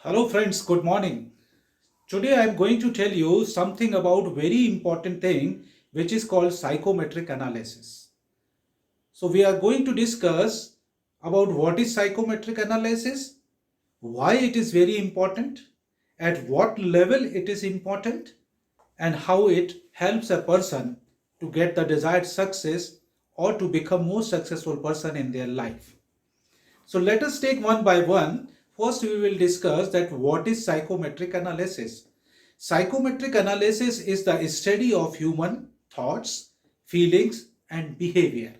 Hello friends, good morning. Today I am going to tell you something about very important thing which is called psychometric analysis. So we are going to discuss about what is psychometric analysis, why it is very important, at what level it is important, and how it helps a person to get the desired success or to become more successful person in their life. So let us take one by one. First, we will discuss that what is psychometric analysis. Psychometric analysis is the study of human thoughts, feelings, and behavior.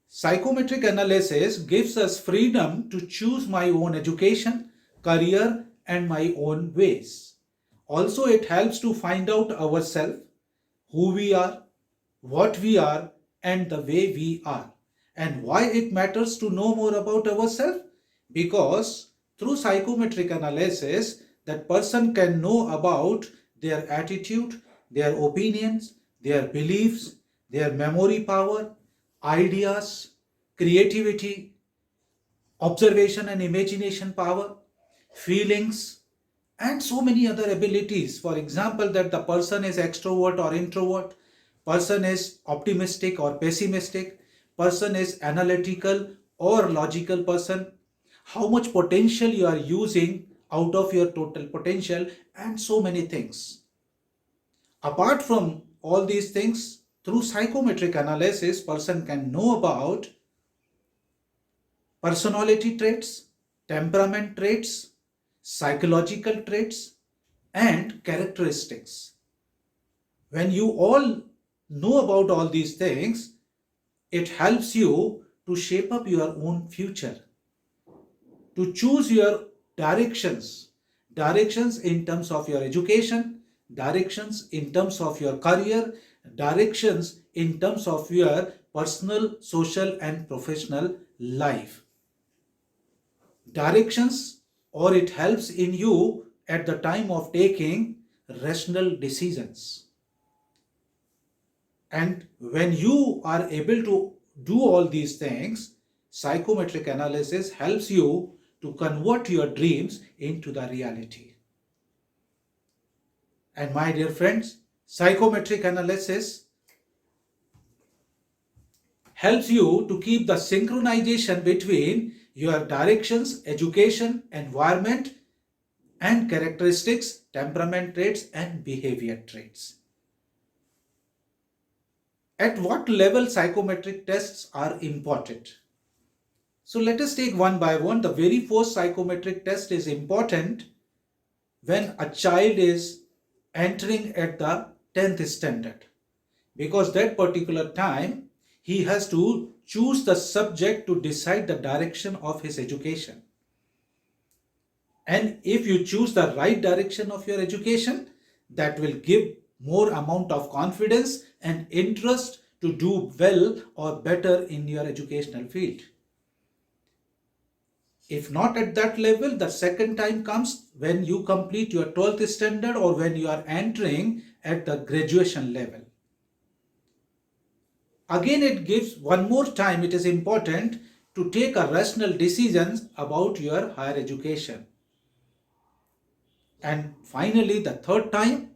Psychometric analysis gives us freedom to choose my own education, career, and my own ways. Also, it helps to find out ourselves, who we are, what we are, and the way we are. And why it matters to know more about ourselves? Because through psychometric analysis, that person can know about their attitude, their opinions, their beliefs, their memory power, ideas, creativity, observation and imagination power, feelings, and so many other abilities. For example, that the person is extrovert or introvert, person is optimistic or pessimistic, person is analytical or logical person, how much potential you are using out of your total potential, and so many things. Apart from all these things, through psychometric analysis, person can know about personality traits, temperament traits, psychological traits, and characteristics. When you all know about all these things, it helps you to shape up your own future, to choose your directions, directions in terms of your education, directions in terms of your career, directions in terms of your personal, social, and professional life. Directions, or it helps in you at the time of taking rational decisions. And when you are able to do all these things, psychometric analysis helps you to convert your dreams into the reality. And my dear friends, psychometric analysis helps you to keep the synchronization between your directions, education, environment, and characteristics, temperament traits, and behavior traits. At what level psychometric tests are important? So let us take one by one. The very first psychometric test is important when a child is entering at the 10th standard, because that particular time he has to choose the subject to decide the direction of his education. And if you choose the right direction of your education, that will give more amount of confidence and interest to do well or better in your educational field. If not at that level, the second time comes when you complete your 12th standard or when you are entering at the graduation level. Again, it gives one more time, it is important to take a rational decisions about your higher education. And finally, the third time,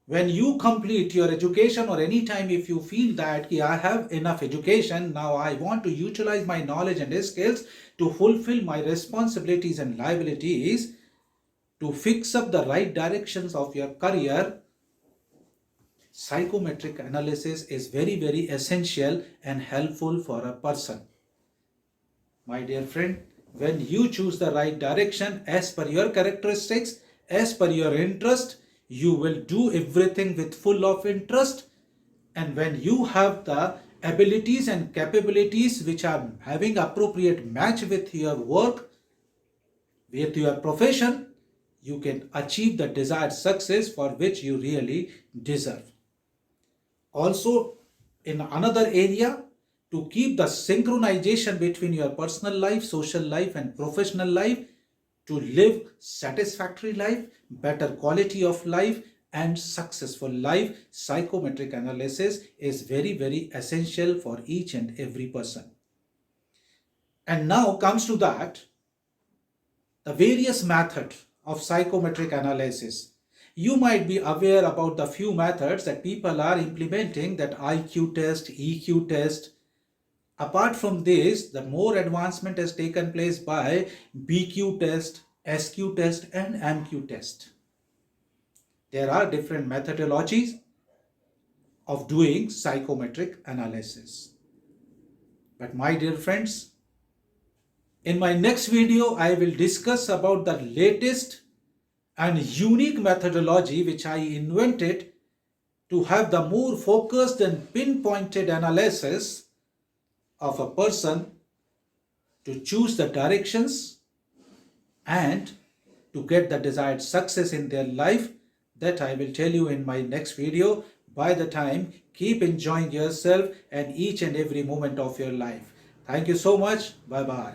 when you complete your education, or any time if you feel that I have enough education, now I want to utilize my knowledge and skills to fulfill my responsibilities and liabilities, to fix up the right directions of your career, psychometric analysis is very, very essential and helpful for a person. My dear friend, when you choose the right direction as per your characteristics, as per your interest, you will do everything with full of interest. And when you have the abilities and capabilities which are having appropriate match with your work, with your profession, you can achieve the desired success for which you really deserve. Also, in another area, to keep the synchronization between your personal life, social life, and professional life, to live satisfactory life, better quality of life, and successful life, psychometric analysis is very, very essential for each and every person. And now comes to that, the various methods of psychometric analysis. You might be aware about the few methods that people are implementing, that IQ test, EQ test. Apart from this, the more advancement has taken place by BQ test, SQ test and MQ test. There are different methodologies of doing psychometric analysis. But my dear friends, in my next video, I will discuss about the latest and unique methodology which I invented to have the more focused and pinpointed analysis of a person to choose the directions and to get the desired success in their life. That I will tell you in my next video. By the time, keep enjoying yourself and each and every moment of your life. Thank you so much. Bye bye.